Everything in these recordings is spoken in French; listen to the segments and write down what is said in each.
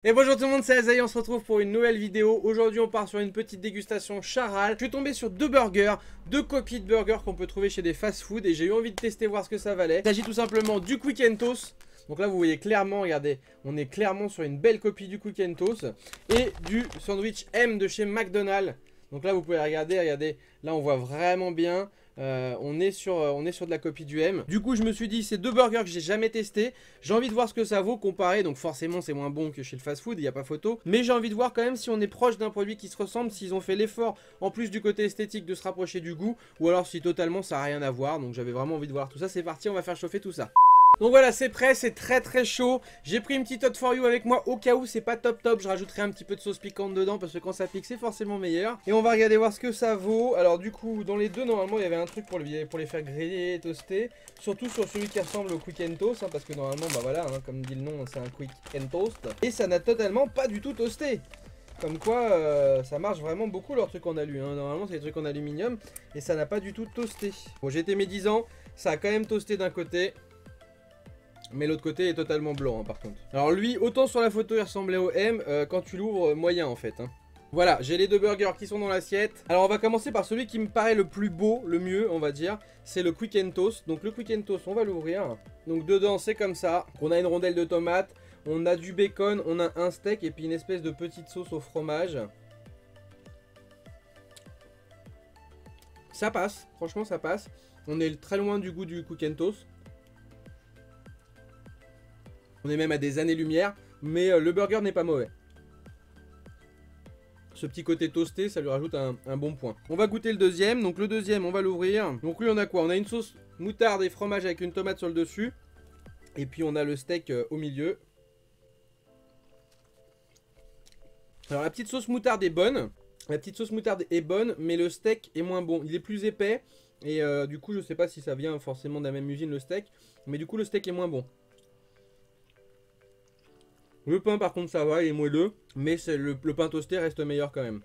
Et bonjour tout le monde, c'est Azaï, on se retrouve pour une nouvelle vidéo. Aujourd'hui on part sur une petite dégustation Charal. Je suis tombé sur deux burgers, deux copies de burgers qu'on peut trouver chez des fast-food et j'ai eu envie de tester, voir ce que ça valait. Il s'agit tout simplement du Quick and Toast. Donc là vous voyez clairement, regardez, on est clairement sur une belle copie du Quick and Toast. Et du sandwich M de chez McDonald's. Donc là vous pouvez regarder, là on voit vraiment bien. On est sur de la copie du M. Du coup je me suis dit c'est deux burgers que j'ai jamais testé. J'ai envie de voir ce que ça vaut comparé. Donc forcément c'est moins bon que chez le fast food, il n'y a pas photo. Mais j'ai envie de voir quand même si on est proche d'un produit qui se ressemble. S'ils ont fait l'effort en plus du côté esthétique de se rapprocher du goût. Ou alors si totalement ça n'a rien à voir. Donc j'avais vraiment envie de voir tout ça. C'est parti, on va faire chauffer tout ça. Donc voilà, c'est prêt, c'est très chaud. J'ai pris une petite hot for you avec moi au cas où c'est pas top. Je rajouterai un petit peu de sauce piquante dedans parce que quand ça pique c'est forcément meilleur. Et on va regarder voir ce que ça vaut. Alors du coup dans les deux normalement il y avait un truc pour les faire griller et toaster. Surtout sur celui qui ressemble au Quick and Toast parce que normalement bah voilà comme dit le nom c'est un Quick and Toast. Et ça n'a totalement pas du tout toasté. Comme quoi ça marche vraiment beaucoup leur truc en alu. Normalement c'est des trucs en aluminium et ça n'a pas du tout toasté. Bon j'ai été médisant, ça a quand même toasté d'un côté. Mais l'autre côté est totalement blanc par contre. Alors lui, autant sur la photo il ressemblait au M, quand tu l'ouvres, moyen en fait. Voilà, j'ai les deux burgers qui sont dans l'assiette. Alors on va commencer par celui qui me paraît le plus beau, le mieux on va dire. C'est le Quick and Toast. Donc le Quick and Toast, on va l'ouvrir. Donc dedans c'est comme ça. On a une rondelle de tomate, on a du bacon, on a un steak et puis une espèce de petite sauce au fromage. Ça passe, franchement ça passe. On est très loin du goût du Quick and Toast. On est même à des années-lumière, mais le burger n'est pas mauvais. Ce petit côté toasté, ça lui rajoute un bon point. On va goûter le deuxième. Donc le deuxième, on va l'ouvrir. Donc lui, on a quoi? On a une sauce moutarde et fromage avec une tomate sur le dessus. Et puis on a le steak au milieu. Alors la petite sauce moutarde est bonne. Mais le steak est moins bon. Il est plus épais. Et du coup, je sais pas si ça vient forcément de la même usine, le steak. Mais du coup, le steak est moins bon. Le pain par contre ça va, il est moelleux, mais le pain toasté reste meilleur quand même.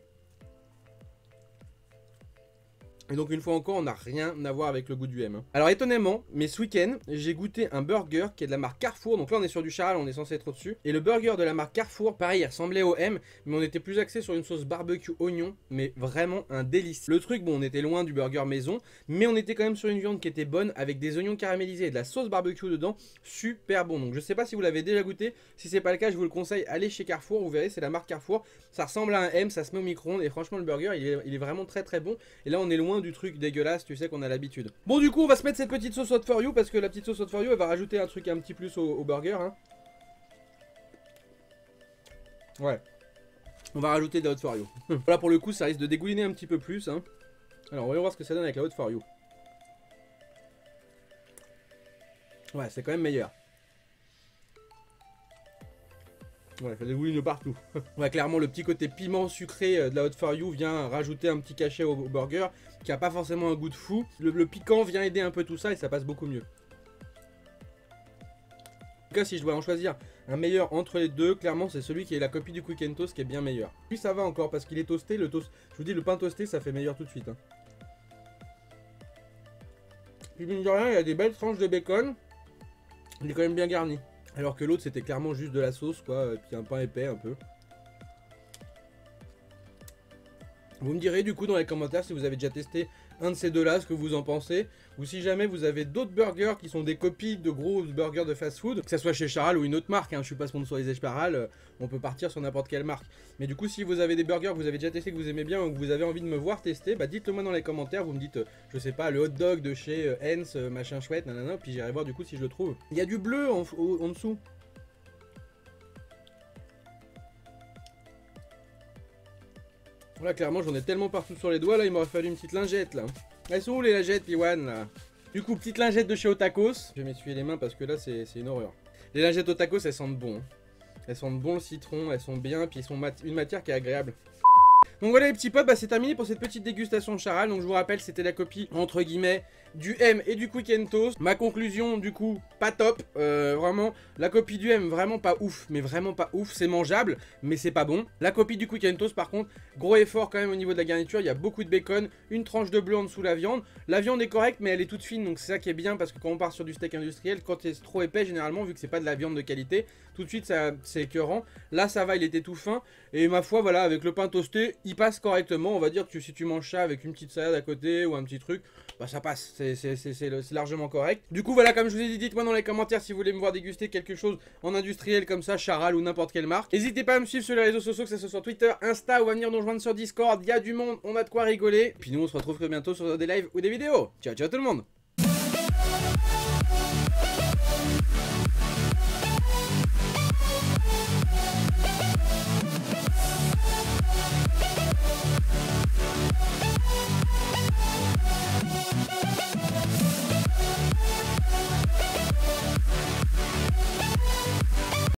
Et donc une fois encore, on n'a rien à voir avec le goût du M. Alors étonnamment, mais ce week-end, j'ai goûté un burger qui est de la marque Carrefour. Donc là on est sur du Charal, on est censé être au-dessus. Et le burger de la marque Carrefour, pareil, il ressemblait au M, mais on était plus axé sur une sauce barbecue oignon, mais vraiment un délice. Le truc, bon, on était loin du burger maison, mais on était quand même sur une viande qui était bonne, avec des oignons caramélisés et de la sauce barbecue dedans, super bon. Donc je sais pas si vous l'avez déjà goûté, si c'est pas le cas, je vous le conseille, allez chez Carrefour, vous verrez, c'est la marque Carrefour. Ça ressemble à un M, ça se met au micro-ondes, et franchement le burger, il est vraiment très bon. Et là on est loin du truc dégueulasse, tu sais qu'on a l'habitude. Bon du coup on va se mettre cette petite sauce hot for you parce que la petite sauce hot for you elle va rajouter un truc un petit plus au burger. Ouais. On va rajouter de la hot for you. Voilà pour le coup ça risque de dégouliner un petit peu plus. Alors on va voir ce que ça donne avec la hot for you. Ouais c'est quand même meilleur. Ouais, ça dégouline de partout. Ouais, clairement, le petit côté piment sucré de la Hot for You vient rajouter un petit cachet au burger qui a pas forcément un goût de fou. Le piquant vient aider un peu tout ça et ça passe beaucoup mieux. En tout cas, si je dois en choisir un meilleur entre les deux, clairement, c'est celui qui est la copie du Quick and Toast qui est bien meilleur. Puis ça va encore parce qu'il est toasté. Le toast, je vous dis, le pain toasté, ça fait meilleur tout de suite. Puis mine de rien, il y a des belles tranches de bacon. Il est quand même bien garni. Alors que l'autre c'était clairement juste de la sauce quoi, et puis un pain épais un peu. Vous me direz du coup dans les commentaires si vous avez déjà testé un de ces deux là, ce que vous en pensez. Ou si jamais vous avez d'autres burgers qui sont des copies de gros burgers de fast food, que ce soit chez Charal ou une autre marque, je suis pas sponsorisé Charal, on peut partir sur n'importe quelle marque. Mais du coup si vous avez des burgers que vous avez déjà testé, que vous aimez bien ou que vous avez envie de me voir tester, bah dites-le moi dans les commentaires, vous me dites, je sais pas, le hot dog de chez Heinz, machin chouette, nanana, puis j'irai voir du coup si je le trouve. Il y a du bleu en dessous. Là clairement j'en ai tellement partout sur les doigts, là il m'aurait fallu une petite lingette là. Elles sont où les lingettes Piwan là? Du coup petite lingette de chez Otakos. Je vais m'essuyer les mains parce que là c'est une horreur. Les lingettes Otakos elles sentent bon. Elles sentent bon le citron, elles sont bien, puis elles sont une matière qui est agréable. Donc voilà les petits potes, bah c'est terminé pour cette petite dégustation de Charal. Donc je vous rappelle c'était la copie entre guillemets du M et du Quick and Toast. Ma conclusion du coup, pas top, vraiment, la copie du M vraiment pas ouf, mais vraiment pas ouf, c'est mangeable, mais c'est pas bon. La copie du Quick and Toast par contre, gros effort quand même au niveau de la garniture, il y a beaucoup de bacon, une tranche de bleu en dessous la viande est correcte mais elle est toute fine, donc c'est ça qui est bien parce que quand on part sur du steak industriel, quand c'est trop épais généralement, vu que c'est pas de la viande de qualité, tout de suite c'est écœurant. Là ça va, il était tout fin, et ma foi voilà, avec le pain toasté, il passe correctement. On va dire que si tu manges ça avec une petite salade à côté ou un petit truc, bah ça passe, c'est largement correct. Du coup voilà, comme je vous ai dit, dites-moi dans les commentaires si vous voulez me voir déguster quelque chose en industriel comme ça, Charal ou n'importe quelle marque. N'hésitez pas à me suivre sur les réseaux sociaux, que ce soit sur Twitter, Insta ou à venir nous rejoindre sur Discord, il y a du monde, on a de quoi rigoler. Puis nous on se retrouve très bientôt sur des lives ou des vidéos. Ciao ciao tout le monde.